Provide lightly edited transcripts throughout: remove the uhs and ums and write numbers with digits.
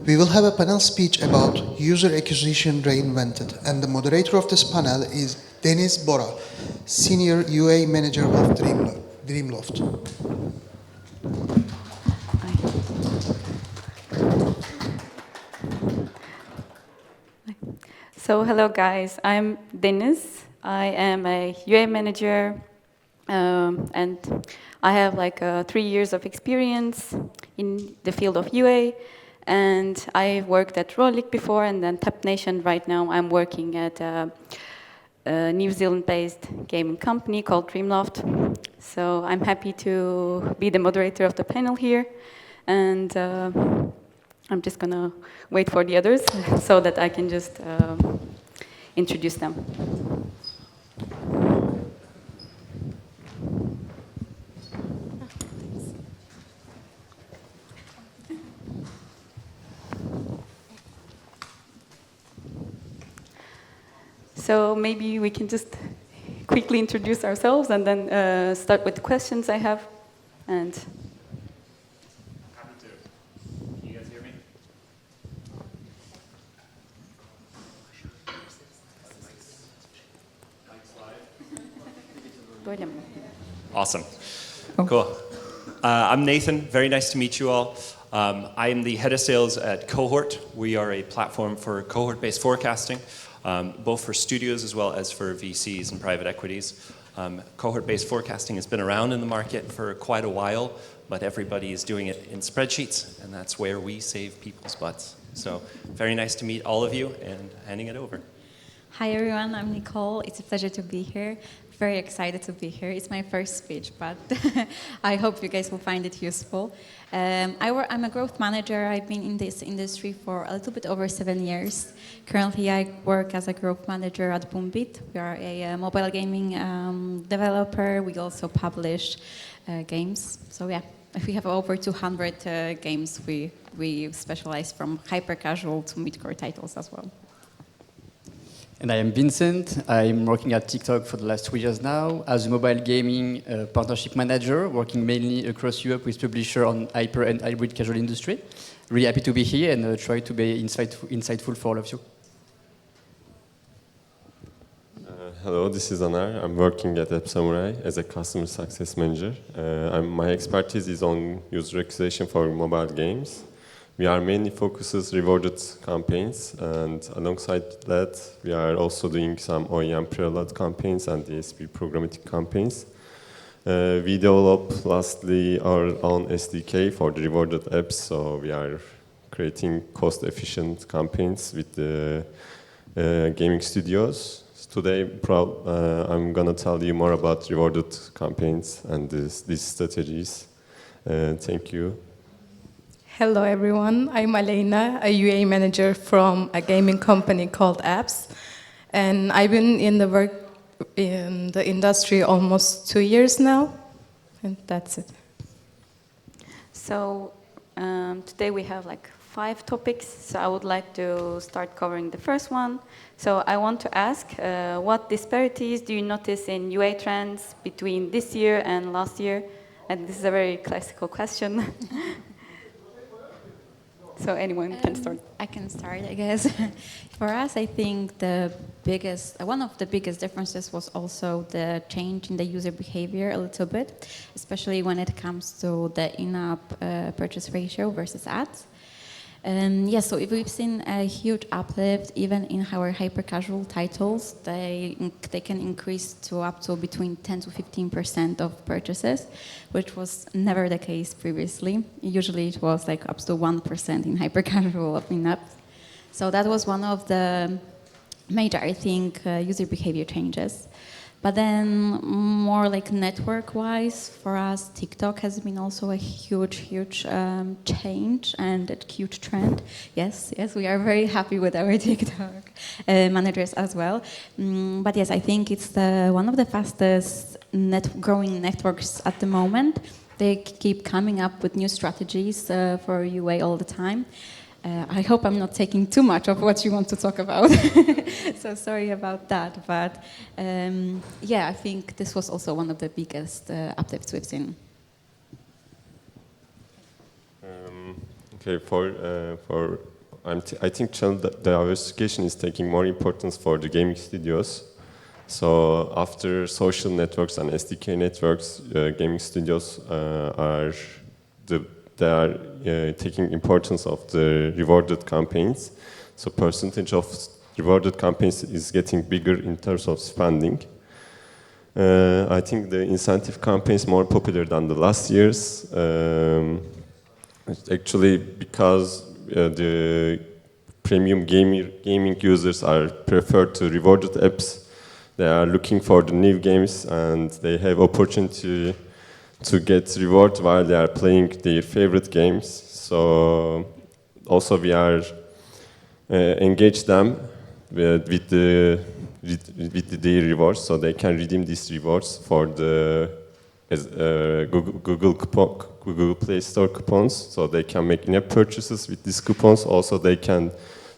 We will have a panel speech about user acquisition reinvented, and the moderator of this panel is Deniz Bora, Senior UA Manager of Dreamloft. So hello guys, I'm Deniz. I am a UA manager and I have like 3 years of experience in the field of UA, and I worked at Rolik before and then Tap Nation. Right now I'm working at a New Zealand-based gaming company called Dreamloft. So I'm happy to be the moderator of the panel here, and I'm just gonna wait for the others so that I can just introduce them. So maybe we can just quickly introduce ourselves and then start with the questions I have. And happy to. Can you guys hear me? Awesome. Cool. I'm Nathan. Very nice to meet you all. I am the head of sales at Cohort. We are a platform for cohort-based forecasting, both for studios as well as for VCs and private equities. Cohort-based forecasting has been around in the market for quite a while, but everybody is doing it in spreadsheets, and that's where we save people's butts. So very nice to meet all of you, and handing it over. Hi everyone, I'm Nicole. It's a pleasure to be here. Very excited to be here. It's my first speech, but I hope you guys will find it useful. I'm a growth manager. I've been in this industry for a little bit over 7 years. Currently, I work as a growth manager at Boombit. We are a mobile gaming developer. We also publish games. So yeah, we have over 200 games. We specialize from hyper-casual to mid-core titles as well. And I am Vincent. I'm working at TikTok for the last 3 years now as a mobile gaming partnership manager, working mainly across Europe with publishers on hyper and hybrid casual industry. Really happy to be here and try to be insightful for all of you. Hello, this is Anar. I'm working at App Samurai as a customer success manager. My expertise is on user acquisition for mobile games. We are mainly focuses rewarded campaigns, and alongside that, we are also doing some OEM preload campaigns and DSP programmatic campaigns. We develop lastly our own SDK for the rewarded apps, so we are creating cost-efficient campaigns with the gaming studios. Today, I'm gonna tell you more about rewarded campaigns and these strategies. Thank you. Hello everyone, I'm Aleyna, a UA manager from a gaming company called Apps, and I've been in the industry almost 2 years now, and that's it. so today we have like 5 topics, so I would like to start covering the first one. So I want to ask, what disparities do you notice in UA trends between this year and last year? And this is a very classical question. So anyone can start. I can start, I guess. For us, I think one of the biggest differences was also the change in the user behavior a little bit, especially when it comes to the in-app purchase ratio versus ads. Yes, so we've seen a huge uplift even in our hyper-casual titles. They can increase to up to between 10 to 15% of purchases, which was never the case previously. Usually it was like up to 1% in hyper-casual in-app. So that was one of the major, I think, user behavior changes. But then more like network-wise, for us, TikTok has been also a huge change and a huge trend. Yes, we are very happy with our TikTok managers as well. But yes, I think it's one of the fastest growing networks at the moment. They keep coming up with new strategies for UA all the time. I hope I'm not taking too much of what you want to talk about. So sorry about that. But yeah, I think this was also one of the biggest uplifts we've seen. Okay, for I think channel diversification is taking more importance for the gaming studios. So after social networks and SDK networks, gaming studios are taking importance of the rewarded campaigns. So percentage of rewarded campaigns is getting bigger in terms of spending. I think the incentive campaigns more popular than the last years. Actually, because the premium gaming users are preferred to rewarded apps, they are looking for the new games and they have opportunity to get reward while they are playing their favorite games. So also we are engage them with the rewards, so they can redeem these rewards for the Google Play Store coupons, so they can make in-app purchases with these coupons. Also, they can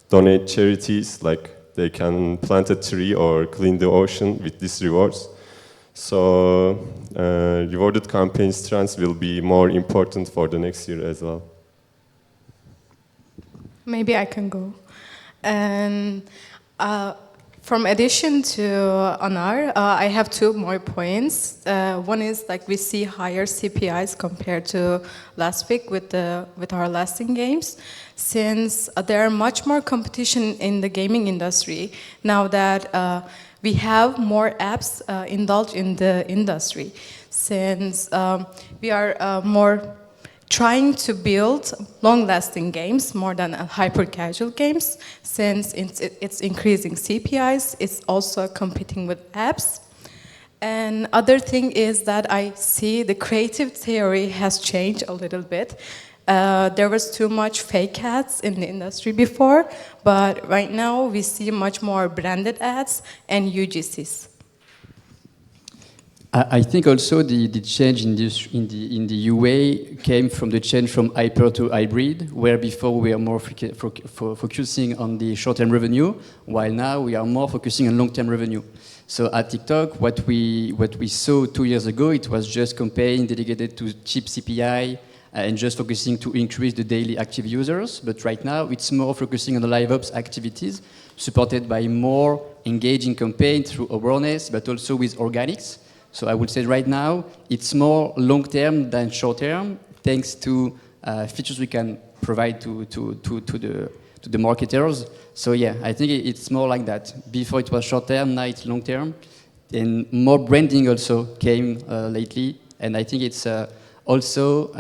donate charities, like they can plant a tree or clean the ocean with these rewards. So, rewarded campaigns trends will be more important for the next year as well. Maybe I can go. And from addition to Anar, I have two more points. One is like we see higher CPIs compared to last week with our lasting games, since there are much more competition in the gaming industry now that we have more apps indulge in the industry, since we are more trying to build long-lasting games more than hyper-casual games, since it's increasing CPIs, it's also competing with apps. And other thing is that I see the creative theory has changed a little bit. There was too much fake ads in the industry before, but right now we see much more branded ads and UGCs. I think also the change in the UA came from the change from hyper to hybrid, where before we were more focusing on the short-term revenue, while now we are more focusing on long-term revenue. So at TikTok, what we saw 2 years ago, it was just campaign dedicated to cheap CPI and just focusing to increase the daily active users. But right now, it's more focusing on the live ops activities, supported by more engaging campaign through awareness, but also with organics. So I would say right now, it's more long-term than short-term, thanks to features we can provide to the marketers. So yeah, I think it's more like that. Before it was short-term, now it's long-term. And more branding also came lately. And I think it's also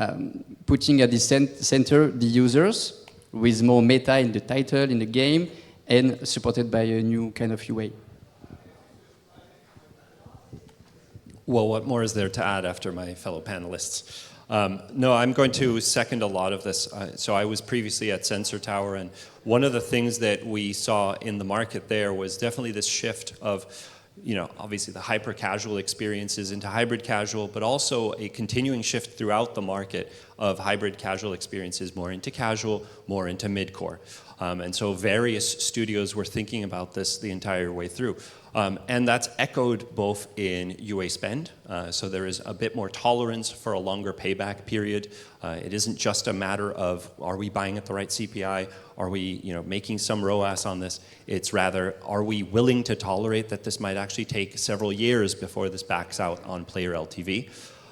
putting at the center the users with more meta in the title, in the game, and supported by a new kind of UA. Well, what more is there to add after my fellow panelists? No, I'm going to second a lot of this. So I was previously at Sensor Tower, and one of the things that we saw in the market there was definitely this shift of, obviously the hyper-casual experiences into hybrid casual, but also a continuing shift throughout the market of hybrid casual experiences more into casual, more into mid-core. And so various studios were thinking about this the entire way through. And that's echoed both in UA spend, so there is a bit more tolerance for a longer payback period. It isn't just a matter of, are we buying at the right CPI? Are we making some ROAS on this? It's rather, are we willing to tolerate that this might actually take several years before this backs out on player LTV?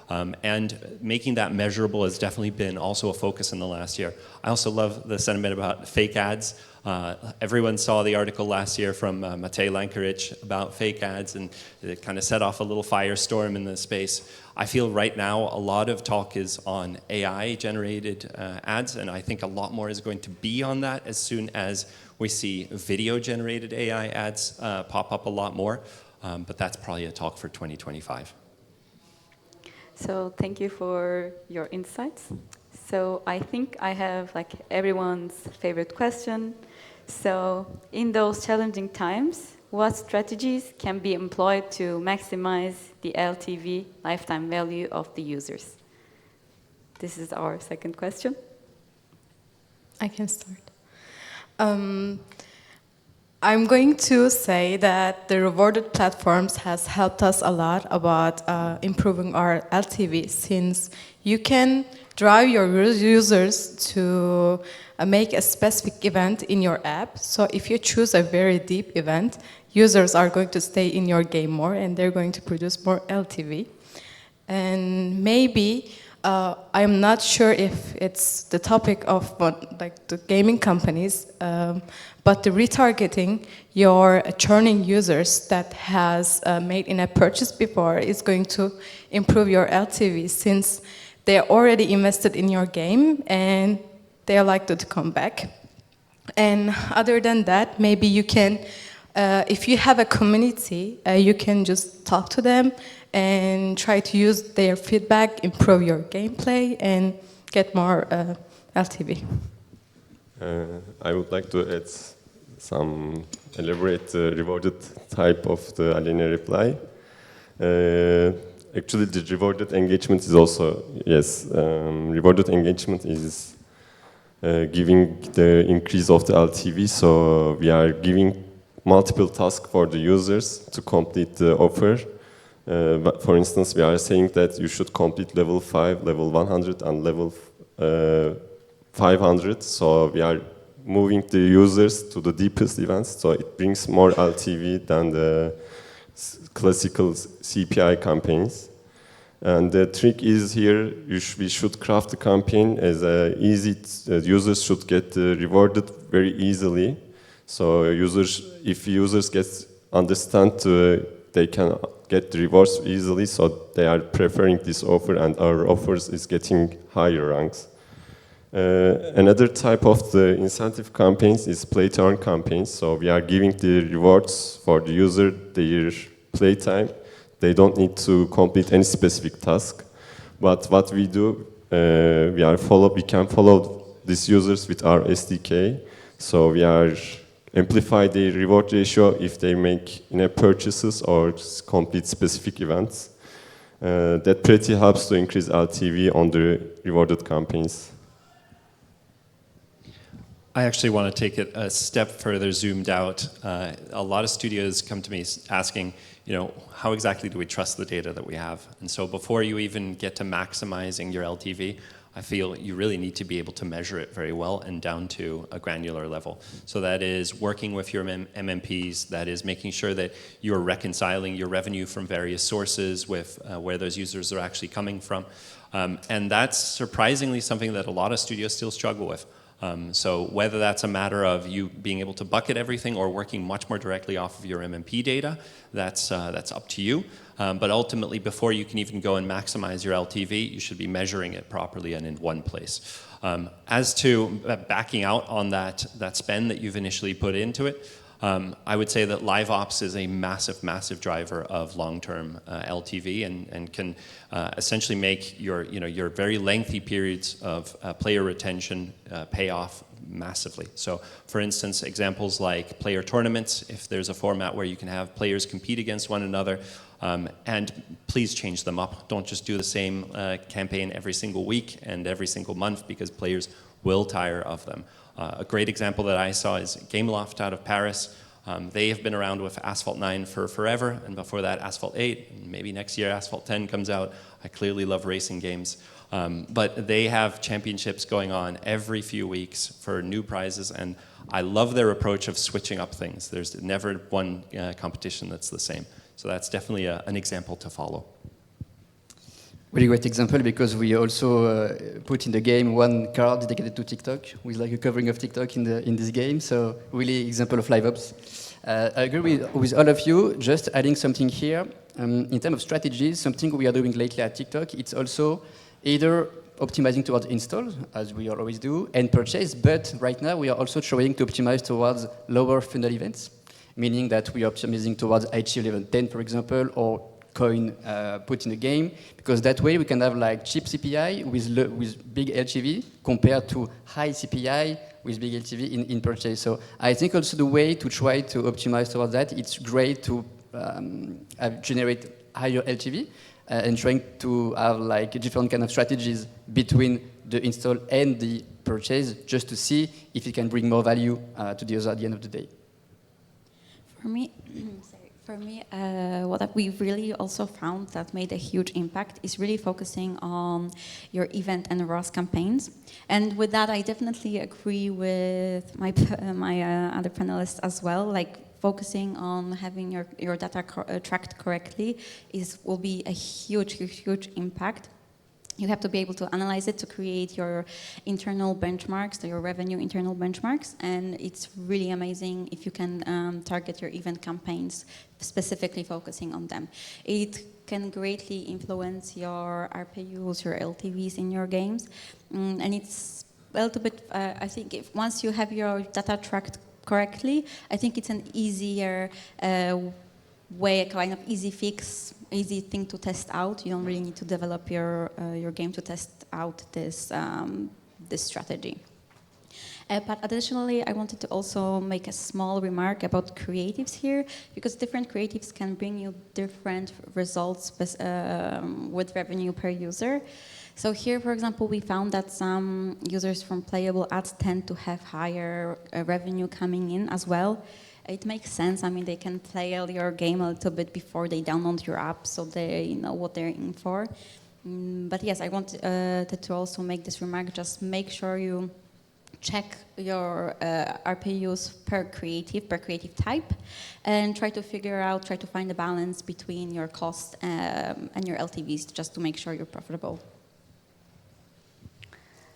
And making that measurable has definitely been also a focus in the last year. I also love the sentiment about fake ads. Everyone saw the article last year from Matej Lankarich about fake ads, and it kind of set off a little firestorm in the space. I feel right now a lot of talk is on AI-generated ads, and I think a lot more is going to be on that as soon as we see video-generated AI ads pop up a lot more. But that's probably a talk for 2025. So thank you for your insights. So I think I have everyone's favorite question. So in those challenging times, what strategies can be employed to maximize the LTV, lifetime value of the users? This is our second question. I can start. I'm going to say that the rewarded platforms has helped us a lot about improving our LTV, since you can drive your users to make a specific event in your app. So if you choose a very deep event, users are going to stay in your game more and they're going to produce more LTV. And maybe, I'm not sure if it's the topic of like the gaming companies, but the retargeting your churning users that has made in a purchase before is going to improve your LTV, since they're already invested in your game and they're likely to come back. And other than that, maybe you can, if you have a community, you can just talk to them and try to use their feedback, improve your gameplay, and get more LTV. I would like to add some elaborate rewarded type of the Aleyna reply. Actually, the rewarded engagement is also, yes, rewarded engagement is giving the increase of the LTV. So we are giving multiple tasks for the users to complete the offer. But for instance, we are saying that you should complete level 5, level 100, and level 500. So we are moving the users to the deepest events. So it brings more LTV than the classical CPI campaigns. And the trick is here, we should craft the campaign as easy, users should get rewarded very easily. So if users understand they can get the rewards easily, so they are preferring this offer, and our offers is getting higher ranks. Another type of the incentive campaigns is play-to-earn campaigns. So we are giving the rewards for the user their playtime. They don't need to complete any specific task. But what we do, we can follow these users with our SDK. So we are amplify the reward ratio if they make in-app purchases or complete specific events. That pretty helps to increase LTV on the rewarded campaigns. I actually want to take it a step further, zoomed out. A lot of studios come to me asking, how exactly do we trust the data that we have? And so before you even get to maximizing your LTV, I feel you really need to be able to measure it very well and down to a granular level. So that is working with your MMPs, that is making sure that you're reconciling your revenue from various sources with where those users are actually coming from. And that's surprisingly something that a lot of studios still struggle with. So whether that's a matter of you being able to bucket everything or working much more directly off of your MMP data, that's up to you. But ultimately, before you can even go and maximize your LTV, you should be measuring it properly and in one place. As to backing out on that spend that you've initially put into it, I would say that live ops is a massive, massive driver of long-term LTV and can essentially make your very lengthy periods of player retention pay off massively. So for instance, examples like player tournaments, if there's a format where you can have players compete against one another, and please change them up. Don't just do the same campaign every single week and every single month, because players will tire of them. A great example that I saw is Gameloft out of Paris. They have been around with Asphalt 9 for forever, and before that Asphalt 8, and maybe next year Asphalt 10 comes out. I clearly love racing games. But they have championships going on every few weeks for new prizes, and I love their approach of switching up things. There's never one competition that's the same. So that's definitely an example to follow. Really great example, because we also put in the game one card dedicated to TikTok with like a covering of TikTok in this game. So really example of live ops. I agree with all of you. Just adding something here. In terms of strategies, something we are doing lately at TikTok, it's also either optimizing towards install, as we always do, and purchase, but right now we are also trying to optimize towards lower funnel events, meaning that we are optimizing towards HGC level 10, for example, or coin put in the game, because that way we can have like cheap CPI with big LTV compared to high CPI with big LTV in purchase. So I think also the way to try to optimize towards that, it's great to generate higher LTV and trying to have like different kind of strategies between the install and the purchase, just to see if it can bring more value to the user at the end of the day. For me, what we really also found that made a huge impact is really focusing on your event and ROAS campaigns. And with that, I definitely agree with my other panelists as well. Like focusing on having your data tracked correctly will be a huge impact. You have to be able to analyze it to create your internal benchmarks, your revenue internal benchmarks, and it's really amazing if you can target your event campaigns, specifically focusing on them. It can greatly influence your RPUs, your LTVs in your games, and it's a little bit, I think, once you have your data tracked correctly, I think it's an easier way, kind of easy fix, easy thing to test out. You don't really need to develop your game to test out this strategy. But additionally, I wanted to also make a small remark about creatives here, because different creatives can bring you different results with revenue per user. So here, for example, we found that some users from playable ads tend to have higher revenue coming in as well. It makes sense. I mean, they can play your game a little bit before they download your app, so they know what they're in for. But yes, I wanted to also make this remark. Just make sure you check your RPUs per creative type, and try to find a balance between your cost and your LTVs, just to make sure you're profitable.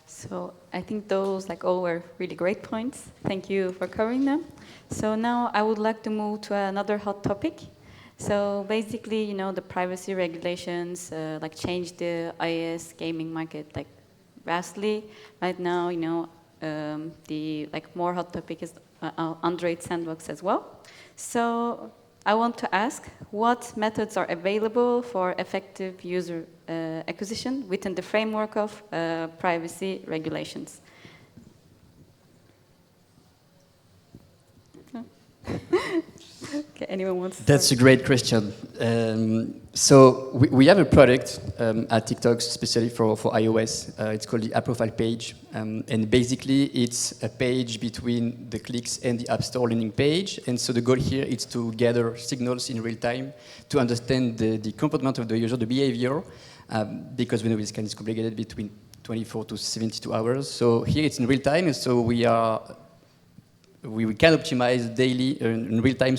So I think those all were really great points. Thank you for covering them. So now I would like to move to another hot topic. So basically, the privacy regulations changed the iOS gaming market vastly. Right now, the more hot topic is Android sandbox as well. So I want to ask, what methods are available for effective user acquisition within the framework of privacy regulations? Okay, anyone wants to That's start? a great question. So we have a product at TikTok, especially for iOS. It's called the App Profile page. And basically, it's a page between the clicks and the App Store landing page. And so the goal here is to gather signals in real time to understand the comportment of the user, the behavior, because we know this can be complicated between 24 to 72 hours. So here it's in real time, and so we can optimize daily, in real time,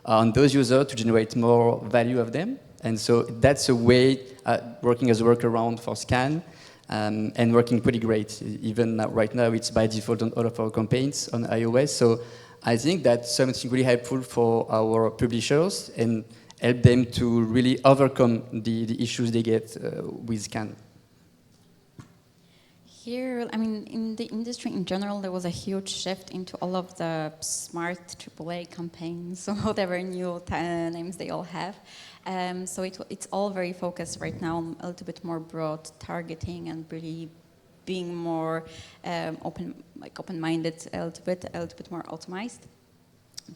on those users to generate more value of them. And so that's a way working as a workaround for Scan, and working pretty great. Even right now, it's by default on all of our campaigns on iOS. So I think that's something really helpful for our publishers and help them to really overcome the issues they get with Scan. Here, I mean, in the industry in general, there was a huge shift into all of the smart AAA campaigns, or whatever new names they all have. So it's all very focused right now on a little bit more broad targeting and really being more open-minded, a little bit more optimized.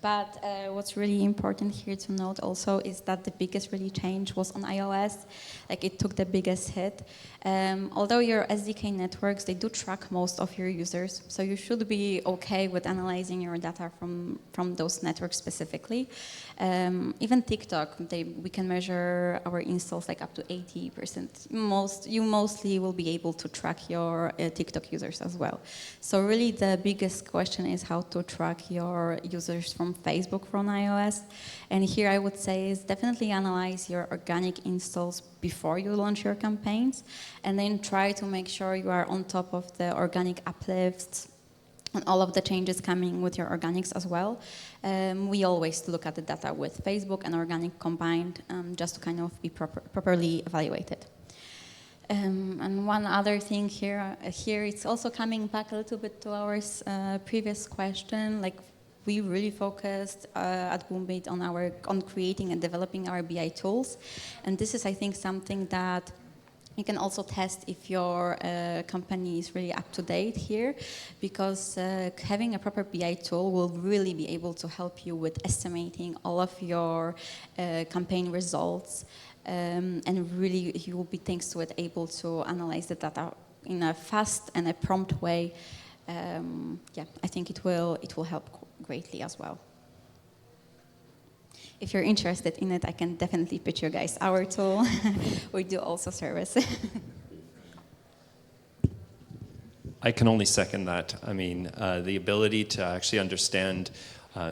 But what's really important here to note also is that the biggest really change was on iOS. It took the biggest hit. Although your SDK networks, they do track most of your users, so you should be okay with analyzing your data from those networks specifically. Even TikTok, we can measure our installs up to 80%. You mostly will be able to track your TikTok users as well. So really the biggest question is how to track your users from Facebook from iOS. And here I would say is definitely analyze your organic installs before you launch your campaigns, and then try to make sure you are on top of the organic uplifts and all of the changes coming with your organics as well. We always look at the data with Facebook and organic combined, just to kind of be properly evaluated. And one other thing here it's also coming back a little bit to our previous question. We really focused at Boombit on creating and developing our BI tools, and this is, I think, something that you can also test if your company is really up to date here, because having a proper BI tool will really be able to help you with estimating all of your campaign results, and really you will be, thanks to it, able to analyze the data in a fast and a prompt way. I think it will help greatly as well. if you're interested in it, I can definitely pitch you guys our tool. We do also service. I can only second that. I mean, the ability to actually understand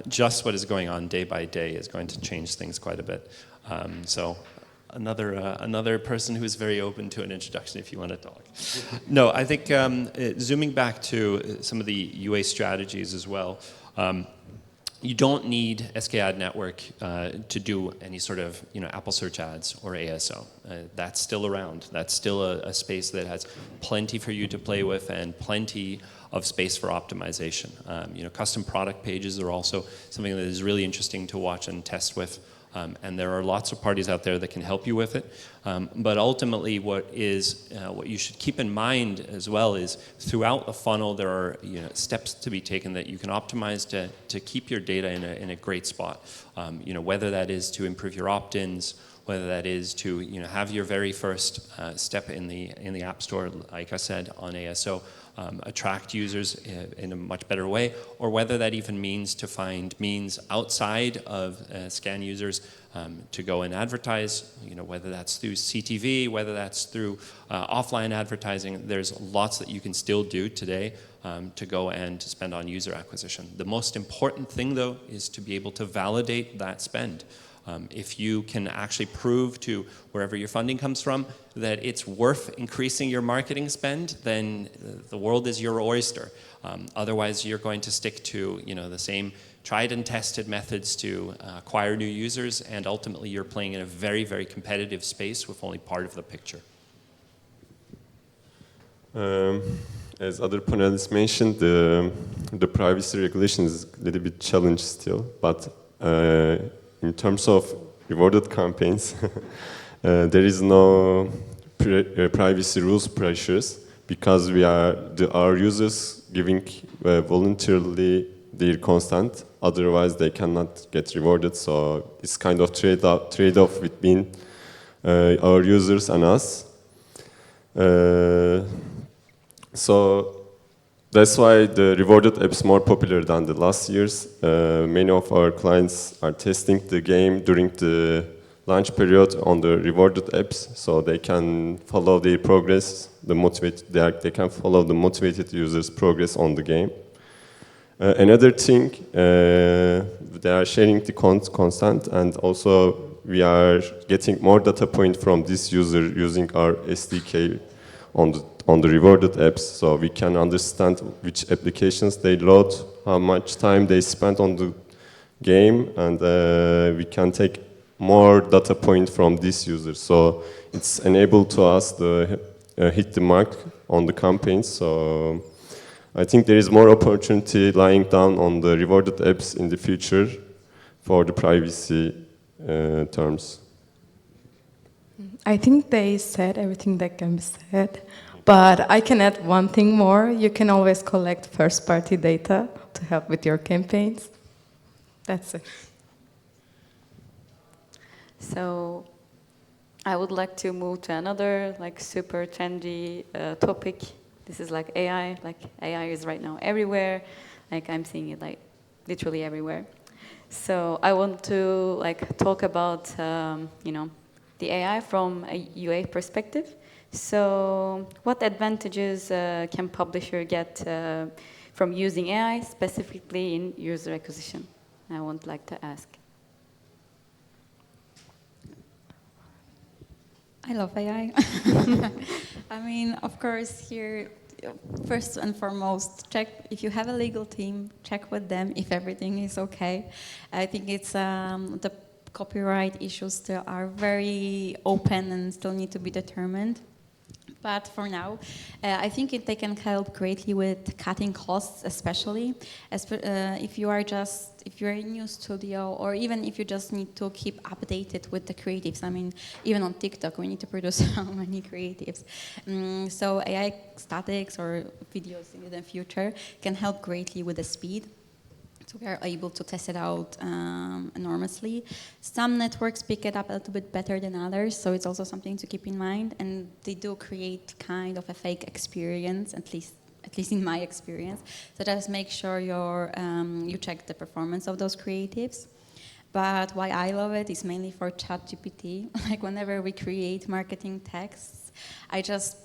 just what is going on day by day is going to change things quite a bit. So another person who is very open to an introduction if you want to talk. No, I think zooming back to some of the UA strategies as well, you don't need SK Ad Network to do any sort of Apple search ads or ASO. That's still around. That's still a space that has plenty for you to play with and plenty of space for optimization. Custom product pages are also something that is really interesting to watch and test with. And there are lots of parties out there that can help you with it. But ultimately, what you should keep in mind as well is throughout the funnel, there are steps to be taken that you can optimize to keep your data in a great spot. Whether that is to improve your opt-ins, whether that is to have your very first step in the App Store, like I said, on ASO, attract users in a much better way, or whether that even means to find means outside of scan users to go and advertise, whether that's through CTV, whether that's through offline advertising. There's lots that you can still do today to go and spend on user acquisition. The most important thing, though, is to be able to validate that spend. If you can actually prove to wherever your funding comes from that it's worth increasing your marketing spend, then the world is your oyster. Otherwise, you're going to stick to the same tried and tested methods to acquire new users, and ultimately you're playing in a very, very competitive space with only part of the picture. As other panelists mentioned, the privacy regulation is a little bit challenged still, but in terms of rewarded campaigns, there is no privacy rules pressures because our users giving voluntarily their consent. Otherwise, they cannot get rewarded. So it's kind of trade-off between our users and us. So that's why the rewarded app is more popular than the last years. Many of our clients are testing the game during the launch period on the rewarded apps, so they can follow their progress. They can follow the motivated users' progress on the game. Another thing, they are sharing the consent, and also we are getting more data point from this user using our SDK on the rewarded apps, so we can understand which applications they load, how much time they spend on the game, and we can take more data point from this user. So it's enabled to us to hit the mark on the campaigns. So I think there is more opportunity lying down on the rewarded apps in the future for the privacy terms. I think they said everything that can be said, but I can add one thing more. You can always collect first-party data to help with your campaigns. That's it. So I would like to move to another super trendy topic. This is AI. AI is right now everywhere. I'm seeing it literally everywhere. So I want to talk about the AI from a UA perspective. So what advantages can publisher get from using AI specifically in user acquisition? I would like to ask. I love AI. I mean, of course, here, first and foremost, check if you have a legal team, check with them if everything is okay. I think it's the copyright issues still are very open and still need to be determined. But for now, I think they can help greatly with cutting costs, especially if you're a new studio, or even if you just need to keep updated with the creatives. I mean, even on TikTok, we need to produce so many creatives. So AI statics or videos in the future can help greatly with the speed. So we are able to test it out enormously. Some networks pick it up a little bit better than others, so it's also something to keep in mind. And they do create kind of a fake experience, at least in my experience. So just make sure you check the performance of those creatives. But why I love it is mainly for ChatGPT. Like whenever we create marketing texts, I just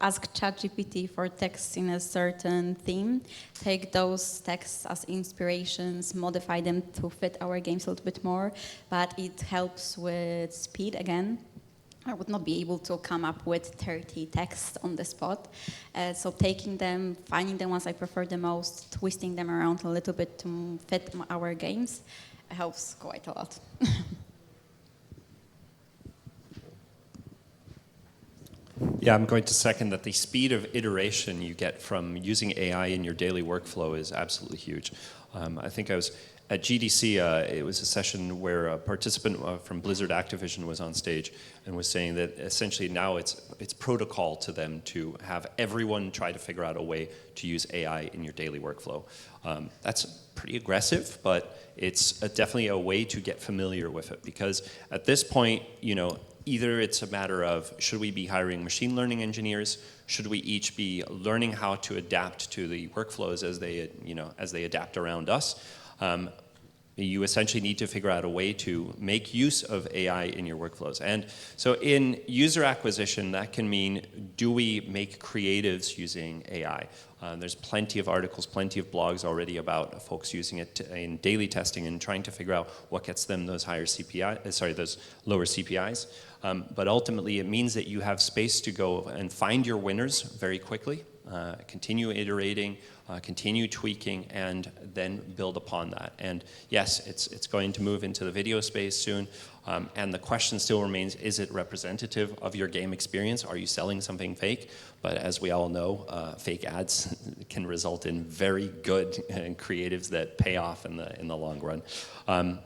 ask ChatGPT for texts in a certain theme, take those texts as inspirations, modify them to fit our games a little bit more, but it helps with speed again. I would not be able to come up with 30 texts on the spot. So taking them, finding the ones I prefer the most, twisting them around a little bit to fit our games helps quite a lot. Yeah, I'm going to second that the speed of iteration you get from using AI in your daily workflow is absolutely huge. I think I was at GDC, it was a session where a participant from Blizzard Activision was on stage and was saying that essentially now it's protocol to them to have everyone try to figure out a way to use AI in your daily workflow. That's pretty aggressive, but it's definitely a way to get familiar with it, because at this point, you know, either it's a matter of, should we be hiring machine learning engineers? Should we each be learning how to adapt to the workflows as they, you know, as they adapt around us? You essentially need to figure out a way to make use of AI in your workflows. And so in user acquisition, that can mean, do we make creatives using AI? There's plenty of articles, plenty of blogs already about folks using it in daily testing and trying to figure out what gets them those higher CPI, those lower CPIs. But ultimately, it means that you have space to go and find your winners very quickly, continue iterating, continue tweaking, and then build upon that. And yes, it's going to move into the video space soon. And the question still remains, is it representative of your game experience? Are you selling something fake? But as we all know, fake ads can result in very good creatives that pay off in the long run.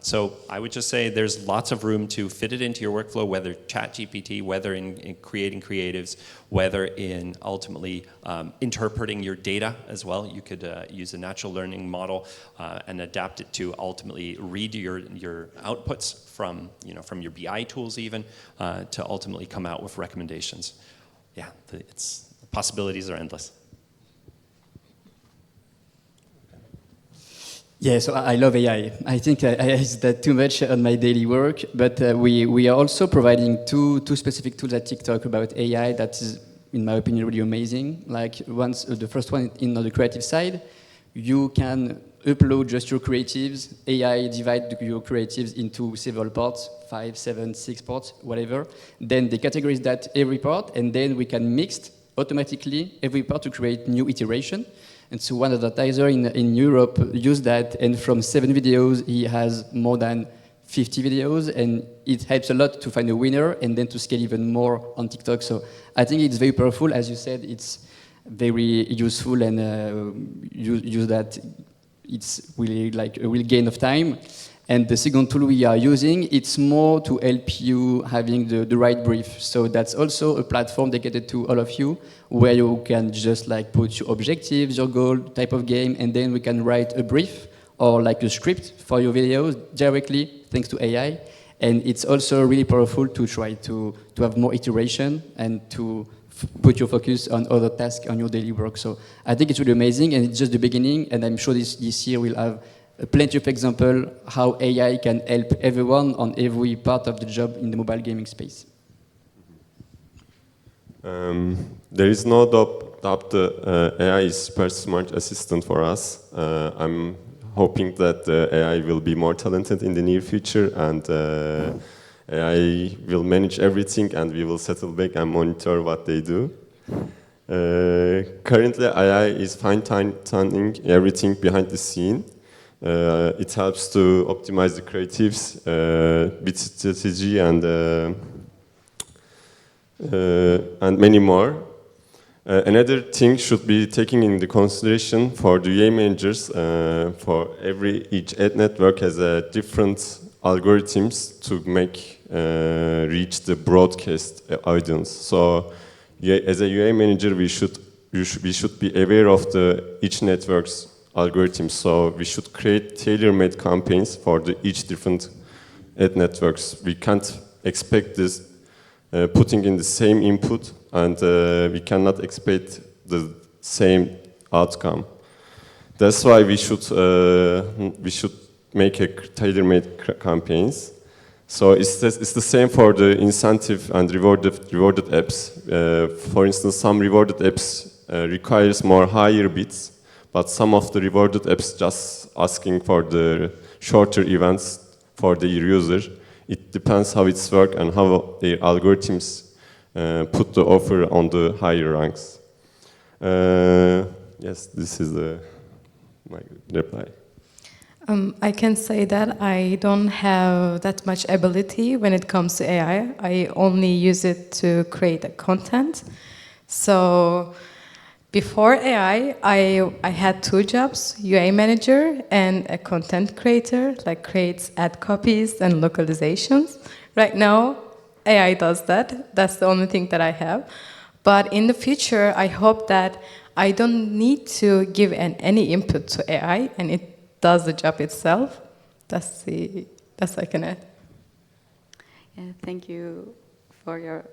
So I would just say there's lots of room to fit it into your workflow, whether ChatGPT, whether in creating creatives, whether in ultimately interpreting your data as well. You could use a natural learning model and adapt it to ultimately read your outputs from your BI tools even to ultimately come out with recommendations. Yeah, the possibilities are endless. Yeah, so I love AI. I think I use that too much on my daily work, but we are also providing two specific tools at TikTok about AI that is, in my opinion, really amazing. Like the first one on the creative side, you can upload just your creatives, AI divide your creatives into several parts, 5, 7, 6 parts, whatever. Then they categorize that every part, and then we can mix automatically every part to create new iteration. And so one advertiser in Europe used that, and from 7 videos, he has more than 50 videos, and it helps a lot to find a winner and then to scale even more on TikTok. So I think it's very powerful. As you said, it's very useful, and use that. It's really like a real gain of time. And the second tool we are using, it's more to help you having the right brief. So that's also a platform dedicated to all of you, where you can just like put your objectives, your goal, type of game, and then we can write a brief or like a script for your videos directly thanks to AI. And it's also really powerful to try to have more iteration and to put your focus on other tasks on your daily work. So I think it's really amazing, and it's just the beginning, and I'm sure this year we'll have plenty of examples how AI can help everyone on every part of the job in the mobile gaming space. There is no doubt AI is super smart assistant for us. I'm hoping that AI will be more talented in the near future, and AI will manage everything, and we will settle back and monitor what they do. Currently, AI is fine-tuning everything behind the scene. It helps to optimize the creatives, bit strategy, and many more. Another thing should be taken into consideration for the UA managers. For each ad network has a different algorithms to make reach the broadcast audience. So, as a UA manager, we should be aware of each network's algorithms. So we should create tailor-made campaigns for each different ad networks. We can't expect this putting in the same input, and we cannot expect the same outcome. That's why we should make a tailor-made campaigns. So it's the same for the incentive and rewarded apps. For instance, some rewarded apps requires more higher bids, but some of the rewarded apps just asking for the shorter events for the user. It depends how it's work and how their algorithms put the offer on the higher ranks. Yes, this is my reply. I can say that I don't have that much ability when it comes to AI. I only use it to create a content. So before AI, I had 2 jobs, UA manager and a content creator, like creates ad copies and localizations. Right now, AI does that. That's the only thing that I have. But in the future, I hope that I don't need to give any input to AI and it does the job itself. That's I can add. Yeah, thank you for your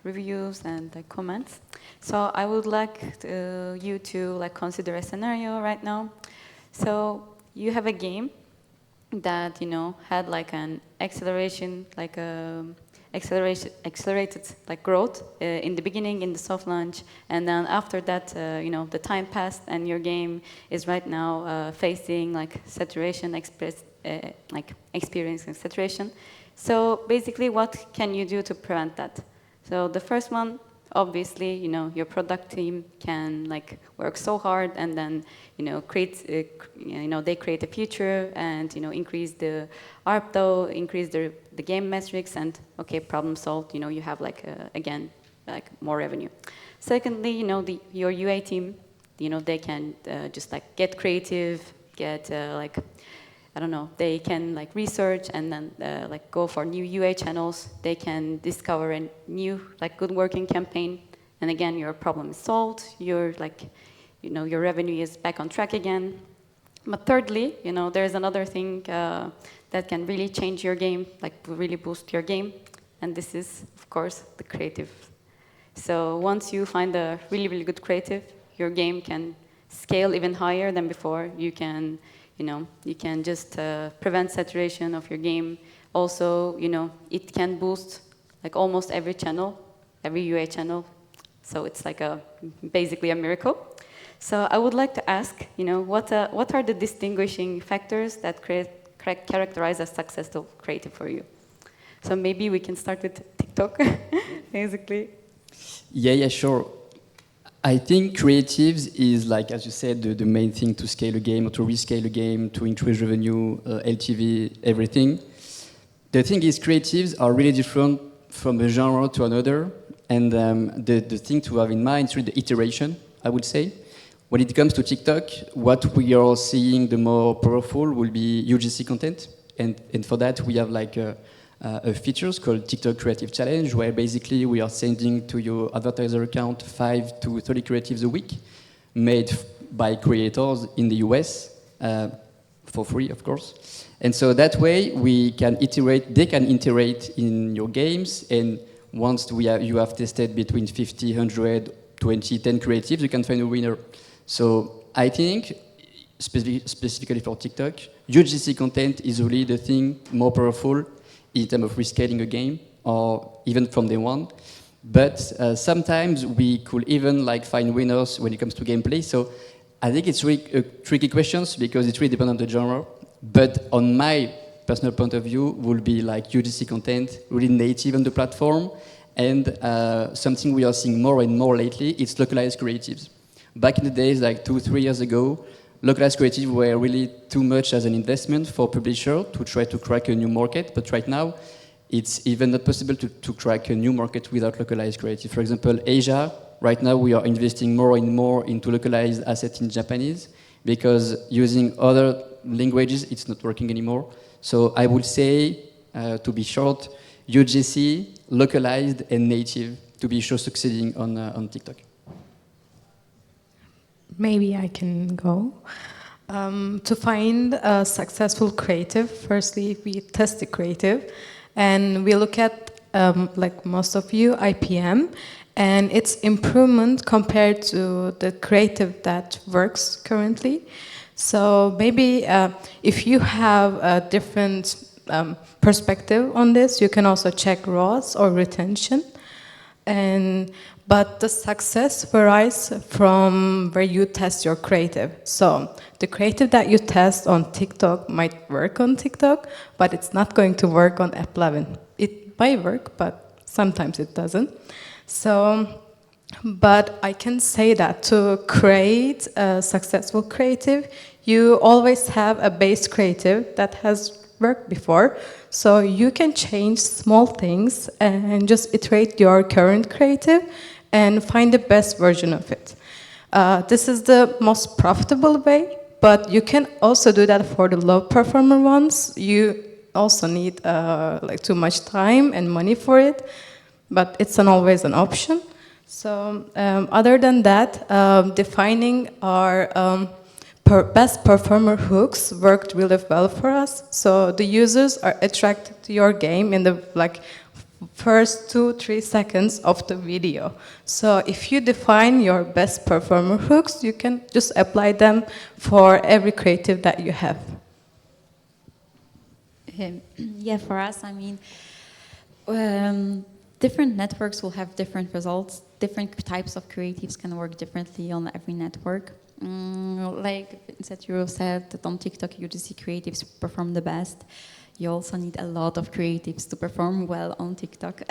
reviews and comments. So I would like you to consider a scenario right now. So you have a game that had an acceleration, accelerated growth in the beginning in the soft launch, and then after that the time passed and your game is right now facing saturation, experiencing saturation. So basically, what can you do to prevent that? So the first one, obviously, your product team can work so hard and then create they create a feature and increase the ARPDAU, increase the game metrics, and okay, problem solved. You have again more revenue. Secondly, your UA team, they can just get creative, get I don't know, they can research and then go for new UA channels. They can discover a new good working campaign, and again your problem is solved. Your your revenue is back on track again. But thirdly, there's another thing that can really change your game, really boost your game, and this is of course the creative. So once you find a really good creative, your game can scale even higher than before. You can just prevent saturation of your game. Also, it can boost almost every channel, every UA channel. So it's basically a miracle. So I would like to ask, what are the distinguishing factors that characterize a successful creative for you? So maybe we can start with TikTok, basically. Yeah, sure. I think creatives is as you said, the main thing to scale a game or to rescale a game, to increase revenue, LTV, everything. The thing is, creatives are really different from a genre to another, and the thing to have in mind is really the iteration, I would say. When it comes to TikTok, what we are seeing the more powerful will be UGC content, and for that we have a features called TikTok Creative Challenge, where basically we are sending to your advertiser account 5 to 30 creatives a week, made by creators in the US, for free, of course. And so that way we can iterate, they can iterate in your games, and once you have tested between 50, 100, 20, 10 creatives, you can find a winner. So I think, specifically for TikTok, UGC content is really the thing more powerful in terms of rescaling a game, or even from day one. But sometimes we could even find winners when it comes to gameplay. So I think it's really a tricky question because it really depends on the genre. But on my personal point of view, will be UGC content, really native on the platform, and something we are seeing more and more lately, it's localized creatives. Back in the days, 2-3 years ago, localized creatives were really too much as an investment for publisher to try to crack a new market, but right now, it's even not possible to crack a new market without localized creative. For example, Asia, right now we are investing more and more into localized assets in Japanese, because using other languages, it's not working anymore. So I would say, to be short, UGC, localized, and native to be sure succeeding on TikTok. Maybe I can go. To find a successful creative, firstly, we test the creative, and we look at, most of you, IPM, and its improvement compared to the creative that works currently. So maybe if you have a different perspective on this, you can also check ROAS or retention. But the success varies from where you test your creative. So the creative that you test on TikTok might work on TikTok, but it's not going to work on App 11. It might work, but sometimes it doesn't. So, but I can say that to create a successful creative, you always have a base creative that has worked before. So you can change small things and just iterate your current creative and find the best version of it. This is the most profitable way, but you can also do that for the low performer ones. You also need like too much time and money for it, but it's always an option. So other than that, defining our best performer hooks worked really well for us. So the users are attracted to your game in the first 2-3 seconds of the video. So if you define your best performer hooks, you can just apply them for every creative that you have. Yeah, for us, I mean, different networks will have different results. Different types of creatives can work differently on every network. Like Vincent said, that on TikTok UGC creatives perform the best. You also need a lot of creatives to perform well on TikTok.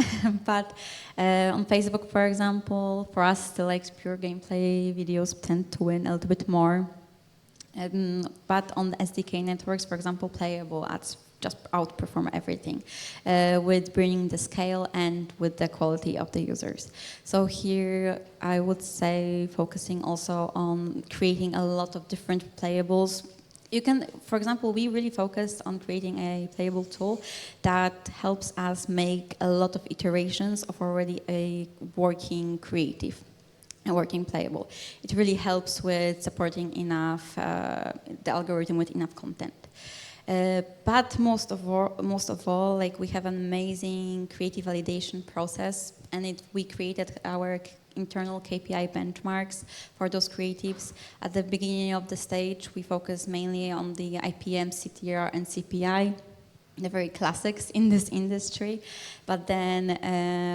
But on Facebook, for example, for us, the pure gameplay videos tend to win a little bit more. But on the SDK networks, for example, playable ads just outperform everything with bringing the scale and with the quality of the users. So here I would say focusing also on creating a lot of different playables. You can, for example, we really focused on creating a playable tool that helps us make a lot of iterations of already a working creative. And working playable. It really helps with supporting enough, the algorithm with enough content. But most of all, we have an amazing creative validation process, and we created our internal KPI benchmarks for those creatives. At the beginning of the stage, we focus mainly on the IPM, CTR, and CPI, the very classics in this industry. But then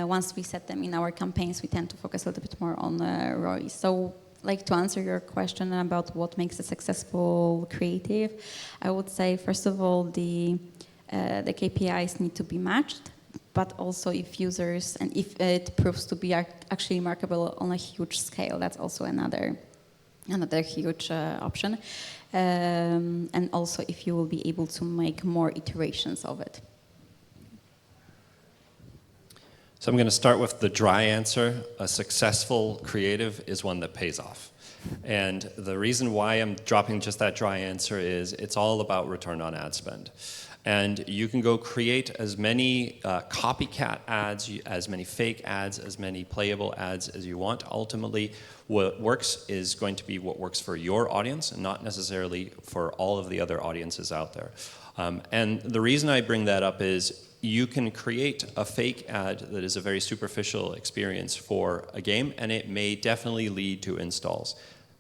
once we set them in our campaigns, we tend to focus a little bit more on ROI. So, to answer your question about what makes a successful creative, I would say, first of all, the KPIs need to be matched, but also if users, and if it proves to be actually marketable on a huge scale, that's also another huge option. And also if you will be able to make more iterations of it. So I'm going to start with the dry answer. A successful creative is one that pays off. And the reason why I'm dropping just that dry answer is it's all about return on ad spend. And you can go create as many copycat ads, as many fake ads, as many playable ads as you want. Ultimately, what works is going to be what works for your audience and not necessarily for all of the other audiences out there. And the reason I bring that up is you can create a fake ad that is a very superficial experience for a game, and it may definitely lead to installs.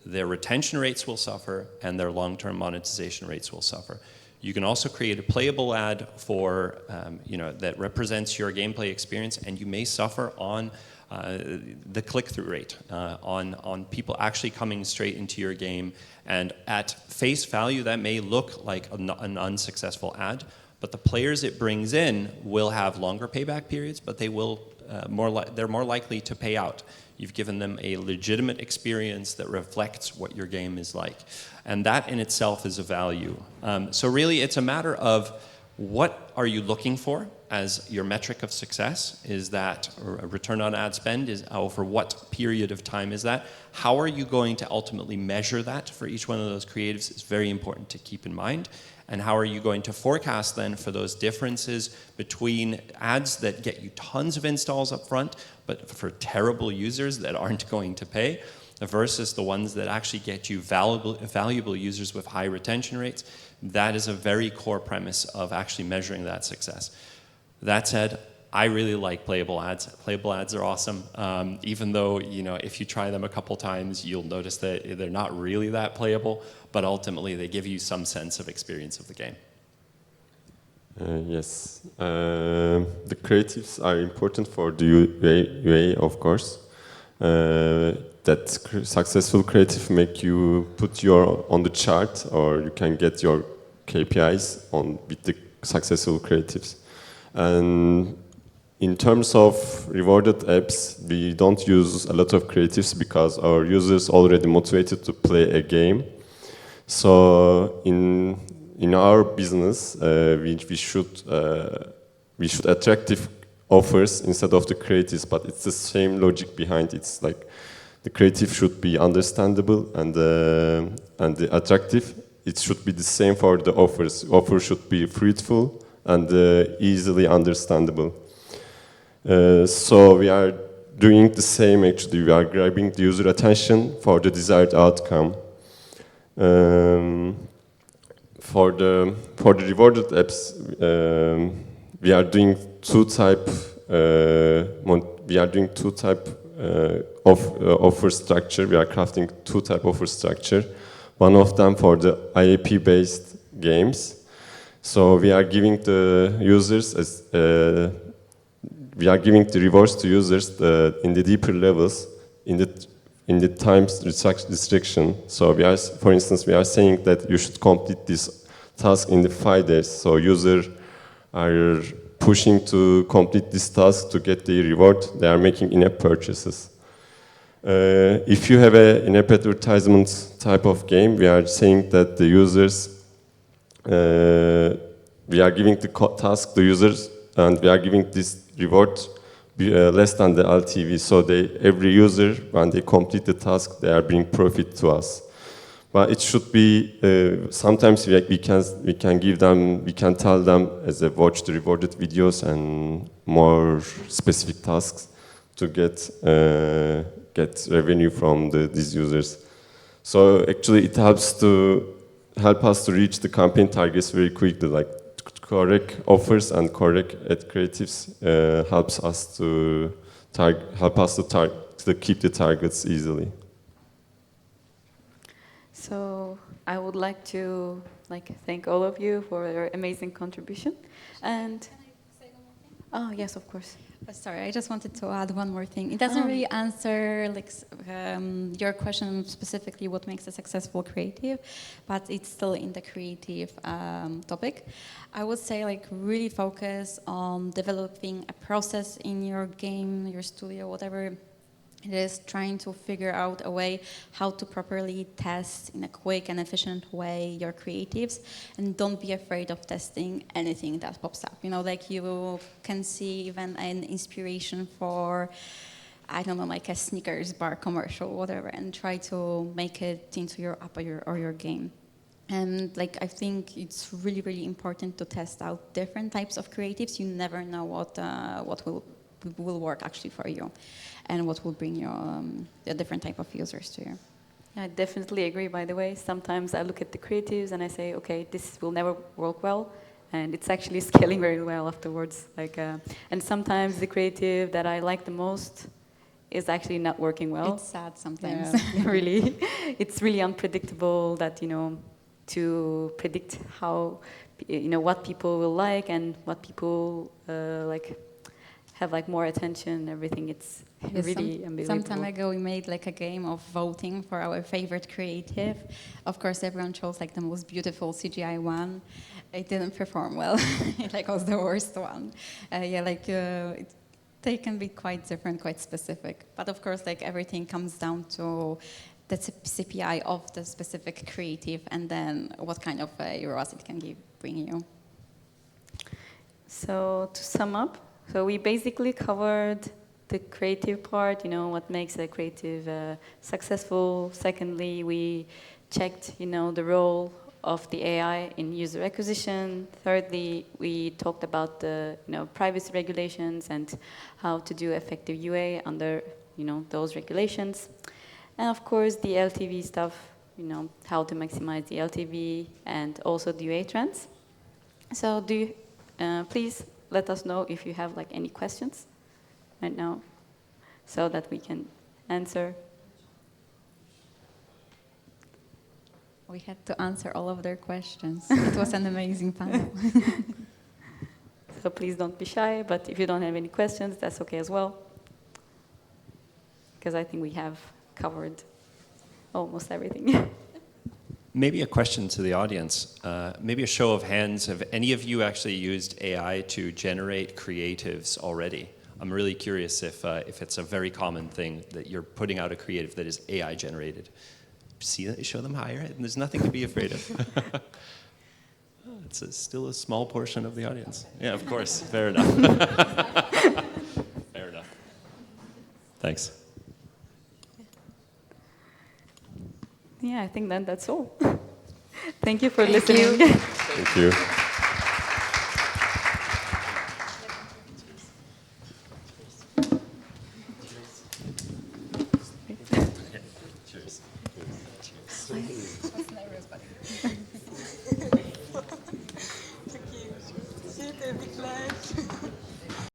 Their retention rates will suffer, and their long-term monetization rates will suffer. You can also create a playable ad for, that represents your gameplay experience, and you may suffer on the click-through rate, on people actually coming straight into your game. And at face value, that may look like an unsuccessful ad, but the players it brings in will have longer payback periods, but they will they're more likely to pay out. You've given them a legitimate experience that reflects what your game is like. And that in itself is a value. So really it's a matter of what are you looking for as your metric of success? Is that a return on ad spend? Over what period of time is that? How are you going to ultimately measure that for each one of those creatives? It's very important to keep in mind. And how are you going to forecast then for those differences between ads that get you tons of installs up front, but for terrible users that aren't going to pay, versus the ones that actually get you valuable users with high retention rates? That is a very core premise of actually measuring that success. That said, I really like playable ads. Playable ads are awesome. Even though, if you try them a couple times, you'll notice that they're not really that playable, but ultimately they give you some sense of experience of the game. Yes. The creatives are important for the UA, of course. That successful creative make you put your on the chart, or you can get your KPIs with the successful creatives. And in terms of rewarded apps, we don't use a lot of creatives because our users already motivated to play a game. So in our business, we should attractive offers instead of the creatives, but it's the same logic behind it. It's like the creative should be understandable and the attractive. It should be the same for the offers. Offer should be fruitful and easily understandable. So we are doing the same actually. We are grabbing the user attention for the desired outcome. For the rewarded apps, we are doing two type of offer structure. We are crafting two type offer structure. One of them for the IAP based games. So we are giving the users we are giving the rewards to users in the deeper levels in the times restriction. So we are, for instance, we are saying that you should complete this task in the 5 days. So users are pushing to complete this task to get the reward. They are making in-app purchases. If you have an in-app advertisement type of game, we are saying that the users, we are giving the task to users, and we are giving this reward less than the LTV. So every user, when they complete the task, they are bringing profit to us. But it should be sometimes we can give them, we can tell them as they watch the rewarded videos and more specific tasks to get revenue from these users. So actually, it helps us to reach the campaign targets very quickly. Like correct offers and correct ad creatives helps us to keep the targets easily. So I would like to thank all of you for your amazing contribution. And Can I say one more thing? oh yes, of course. Sorry, I just wanted to add one more thing. It doesn't really answer your question specifically what makes a successful creative, but it's still in the creative topic. I would say really focus on developing a process in your game, your studio, whatever it is, trying to figure out a way how to properly test in a quick and efficient way your creatives, and don't be afraid of testing anything that pops up. You can see even an inspiration for, I don't know, a Snickers bar commercial, whatever, and try to make it into your app or your game. And I think it's really, really important to test out different types of creatives. You never know what will work actually for you, and what will bring you a different type of users to you. I definitely agree, by the way. Sometimes I look at the creatives and I say, okay, this will never work well, and it's actually scaling very well afterwards. And sometimes the creative that I like the most is actually not working well. It's sad sometimes. Yeah, really. It's really unpredictable that, to predict how, what people will like and what people have more attention, everything. It's really unbelievable. Some time ago we made a game of voting for our favorite creative. Of course everyone chose the most beautiful CGI one. It didn't perform well. It was the worst one. They can be quite different, quite specific. But of course everything comes down to the CPI of the specific creative, and then what kind of euros it can bring you. So to sum up, so we basically covered the creative part, what makes a creative successful. Secondly, we checked, the role of the AI in user acquisition. Thirdly, we talked about the, privacy regulations and how to do effective UA under, those regulations. And of course, the LTV stuff, how to maximize the LTV and also the UA trends. So please let us know if you have like any questions right now, so that we can answer. We had to answer all of their questions. It was an amazing panel. So please don't be shy, but if you don't have any questions, that's okay as well. Because I think we have covered almost everything. Maybe a question to the audience. Maybe a show of hands. Have any of you actually used AI to generate creatives already? I'm really curious if it's a very common thing that you're putting out a creative that is AI generated. See that? Show them higher, and there's nothing to be afraid of. It's still a small portion of the audience. Yeah, of course. Fair enough. Fair enough. Thanks. Yeah, I think that's all. Thank you for listening. Thank you.